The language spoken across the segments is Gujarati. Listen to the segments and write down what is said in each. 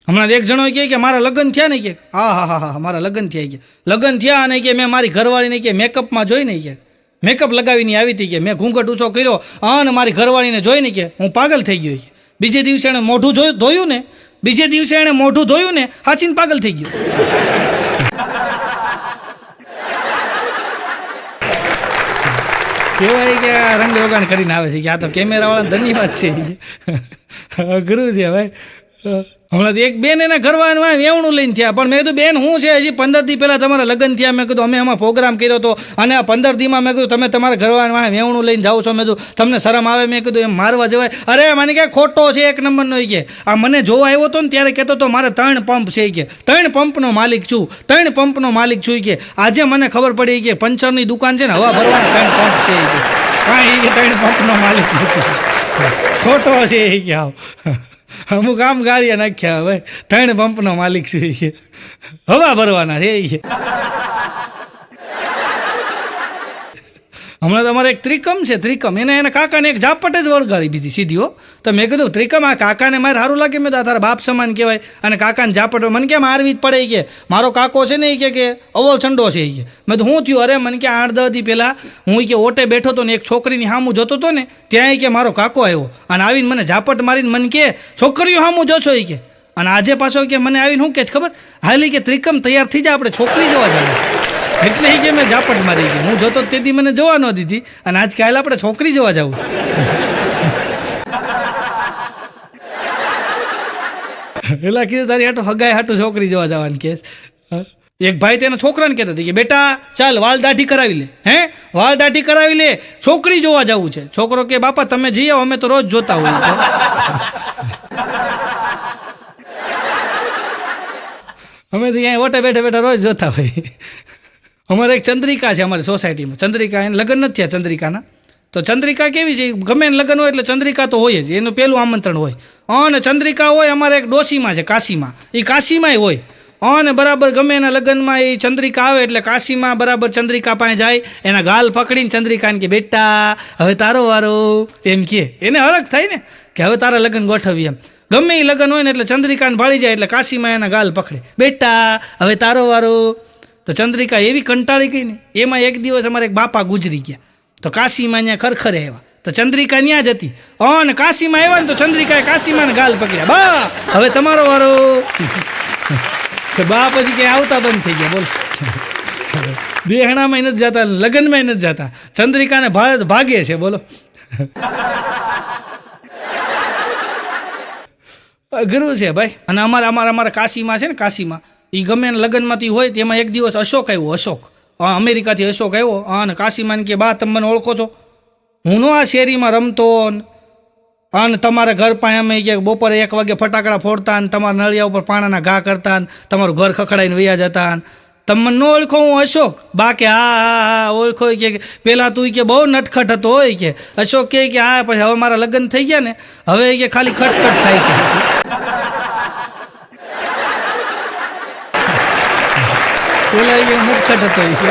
હમણાં એક જણો કહે કે મારા લગ્ન થયા ને કે હા મારા લગ્ન થયા કે લગ્ન થયા અને કે મેં મારી ઘરવાળીને કે મેકઅપમાં જોઈને કે મેકઅપ લગાવીને આવી હતી કે મેં ઘૂંઘટ ઊંચો કર્યો અને મારી ઘરવાળીને જોઈને કે હું પાગલ થઈ ગયો કે બીજે દિવસે એણે મોઢું ધોયું ને બીજે દિવસે એણે મોઢું ધોયું ને હાચીને પાગલ થઈ ગયો. કેવાય કે રંગ રોગાણ કરીને આવે છે કે આ તો કેમેરાવાળા ધન્યવાદ છે. અઘરું છે ભાઈ. હમણાં એક બેન એના ઘરવાળાને વેવણું લઈને થયા, પણ મેં કીધું બેન હું છે હજી 15 દી પહેલાં તમારા લગ્ન થયા. મેં કીધું અમે એમાં પ્રોગ્રામ કર્યો હતો અને આ 15 દીમાં મેં કીધું તમે તમારા ઘરવાળાને વેવણું લઈને જાઓ છો. મેં કીધું તમને શરમ આવે? મેં કીધું એમ મારવા જવાય? અરે મને કે ખોટો છે એક નંબરનો કે આ મને જોવા આવ્યો હતો ને ત્યારે કહેતો હતો મારે 3 પંપ છે કે 3 પંપનો માલિક છું, 3 પંપનો માલિક છું કે આજે મને ખબર પડી કે પંચરની દુકાન છે ને હવા ભરવાના 3 પંપ છે કે કાંઈ કે 3 પંપનો માલિક નથી. ખોટો છે એ કે આવ અમુક આમ ગાળિયા નાખ્યા હવે 3 પંપનો માલિક છું છે હવા ભરવાના છે એ છે. હમણાં તો અમારે એક ત્રિકમ છે, ત્રિકમ એના કાકાને એક ઝાપટ જ વળગાડી દીધી સીધી હો. તો મેં કીધું ત્રિકમ આ કાકાને મારે સારું લાગે? મેં તારા બાપ સમાન કહેવાય અને કાકાને ઝાપટ મને કેમ મારવી જ પડે કે મારો કાકો છે ને એ કે અવળ છંડો છે એ કે. મેં તો શું થયું? અરે મને કે 8-10 દી પહેલાં હું કે ઓટે બેઠો હતો ને એક છોકરીની સામું જોતો હતો ને ત્યાં કે મારો કાકો આવ્યો અને આવીને મને ઝાપટ મારીને મને કે છોકરીઓ સામું જો છો એ કે. અને આજે પાછો કે મને આવીને શું કે ખબર હાલી કે ત્રિકમ તૈયાર થઈ જાય આપણે છોકરી જોવા જવું. એટલે કે મેં ઝાપટ મારી ગઈ. હું જોતો તેથી મને જોવા ન દીધી અને આજ કાલે આપણે છોકરી જોવા જવું. એટલે કીધું તારી હાટું હગાઈ હાટું છોકરી જોવા જવાની કેસ. એક ભાઈ તેના છોકરાને કહેતા હતા કે બેટા ચાલ વાળ દાઢી કરાવી લે, વાળ દાઢી કરાવી લે, છોકરી જોવા જવું છે. છોકરો કે બાપા તમે જઈ આવો, અમે તો રોજ જોતા હોય. અમે તો અહીંયા ઓટે બેઠા બેઠા રોજ જોતા હોય. અમારે એક ચંદ્રિકા છે અમારી સોસાયટીમાં. ચંદ્રિકા એને લગ્ન નથી થયા ચંદ્રિકાના. તો ચંદ્રિકા કેવી છે? ગમે એને લગ્ન હોય એટલે ચંદ્રિકા તો હોય જ, એનું પહેલું આમંત્રણ હોય. અને ચંદ્રિકા હોય અમારે એક ડોશીમાં છે કાશીમાં, એ કાશીમાંય હોય. અને બરાબર ગમે એના લગ્નમાં એ ચંદ્રિકા આવે એટલે કાશીમાં બરાબર ચંદ્રિકા પાસે જાય, એના ગાલ પકડીને ચંદ્રિકાને કે બેટા હવે તારો વારો એમ કહે. એને હરખ થાય ને કે હવે તારા લગ્ન ગોઠવીએ એમ. ગમે એ લગ્ન હોય ને એટલે ચંદ્રિકાને ભાળી જાય એટલે કાશીમાં એના ગાલ પકડે, બેટા હવે તારો વારો. તો ચંદ્રિકા એવી કંટાળી ગઈ ને. એમાં એક દિવસ અમારે એક બાપા ગુજરી ગયા તો કાશીમાં અહીંયા ખરખરે આવ્યા. તો ચંદ્રિકા ત્યાં જ હતી અને કાશીમાં આવ્યા ને તો ચંદ્રિકાએ કાશીમાં ગાલ પકડ્યા, બા હવે તમારો વારો. તો બા પછી ક્યાંય આવતા બંધ થઈ ગયા. બોલો, બેહણામાં નથી જતા, લગ્નમાં નથી જતા. ચંદ્રિકાને ભારત ભાગે છે. બોલો, અઘરું છે ભાઈ. અને અમારા કાશીમાં છે ને, કાશીમાં એ ગમે લગ્નમાંથી હોય તેમાં એક દિવસ અશોક આવ્યો. અશોક અમેરિકાથી અશોક આવ્યો અને કાશીમાં કે બા તમે મને ઓળખો છો? હું નો આ શેરીમાં રમતો અને તમારા ઘર પાસે અમે કે બપોરે 1 વાગે ફટાકડા ફોડતા ને તમારા નળિયા ઉપર પાણાના ઘા કરતા ને તમારું ઘર ખખડાઈને વયા જતા. તમે ન ઓળખો? હું અશોક. બા કે હા ઓળખો કે પહેલાં તું કે બહુ નટખટ હતો હોય કે. અશોક કે હા પછી હવે મારા લગ્ન થઈ ગયા ને હવે કે ખાલી ખટખટ થાય છે. પેલા નટખટ હતો છે.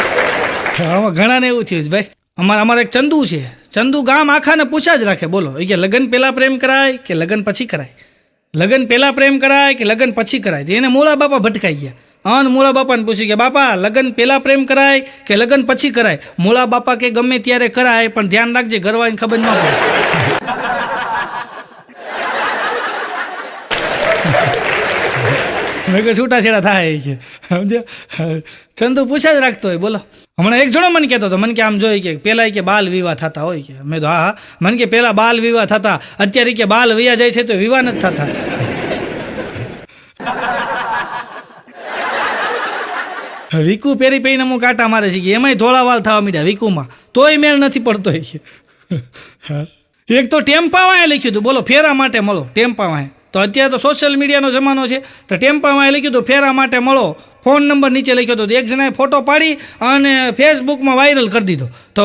આમાં ઘણાને એવું થયું ભાઈ. અમારે એક ચંદુ છે. ચંદુ ગામ આખાને પૂછા જ રાખે. બોલો એ કે લગ્ન પહેલાં પ્રેમ કરાય કે લગ્ન પછી કરાય? લગ્ન પહેલાં પ્રેમ કરાય કે લગ્ન પછી કરાય? એને મૂળા બાપા ભટકાઈ ગયા અને મૂળા બાપાને પૂછ્યું કે બાપા લગ્ન પહેલાં પ્રેમ કરાય કે લગ્ન પછી કરાય? મૂળા બાપા કે ગમે ત્યારે કરાય પણ ધ્યાન રાખજે ઘરવાળીને ખબર ન પડે. છૂટાછેડા થાય છે સમજો. ચંદુ પૂછા જ રાખતો હોય. બોલો, હમણાં એક જણો મને કહેતો હતો, મને કે આમ જોઈ કે પહેલાં કે બાલ વિવાહ થતા હોય કે. મેં તો હા મને કે પહેલાં બાલ વિવાહ થતા, અત્યારે કે બાલ વૈયા જાય છે તો વિવાહ નથી થતા. વિકુ પેરી પેરીને અમુક કાંટા મારે છે કે એમાંય ધોળા વાળ થવા માંડ્યા વિકુમાં, તોય મેળ નથી પડતો હોય છે. એક તો ટેમ્પા વાંહે લખ્યું હતું. બોલો, ફેરા માટે મળો ટેમ્પા વાંહે. તો અત્યારે તો સોશિયલ મીડિયાનો જમાનો છે તો ટેમ્પામાં લખ્યું હતું ફેરા માટે મળો, ફોન નંબર નીચે લખ્યો હતો. એક જણાએ ફોટો પાડી અને ફેસબુકમાં વાયરલ કરી દીધો. તો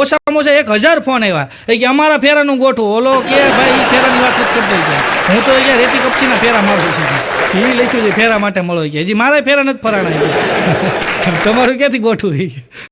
ઓછામાં ઓછા 1000 ફોન આવ્યા એ કે અમારા ફેરાનું ગોઠવું. ઓલો કે ભાઈ ફેરાની વાત નથી કરતો ગયા, હું તો અહીંયા રેતી કપચીના ફેરા મારું છું. એ લખ્યું છે ફેરા માટે મળો કે હજી મારે ફેરા નથી ફરાણા. તમારું ક્યાંથી ગોઠવું?